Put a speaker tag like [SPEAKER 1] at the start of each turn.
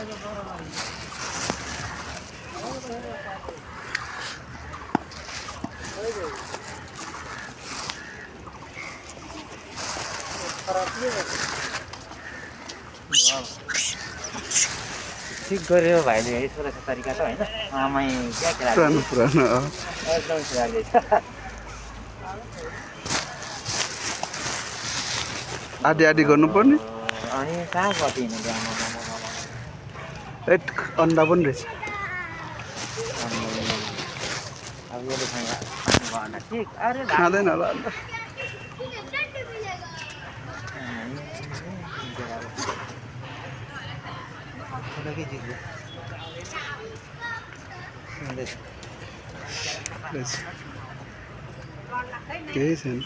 [SPEAKER 1] ठीक गर्यो भाइले यसो रहेछ तरिका त होइन आमै क्या
[SPEAKER 2] पुरानो पुरानो
[SPEAKER 1] एकदम खेलाडी
[SPEAKER 2] आधी आधी गर्नुपर्ने
[SPEAKER 1] अनि कहाँ कति हिँड्नु
[SPEAKER 2] एट अन्डा पनि रहेछ
[SPEAKER 1] अब यसले खाना ठिक अरे
[SPEAKER 2] खाँदैन होला अन्डा केही छैन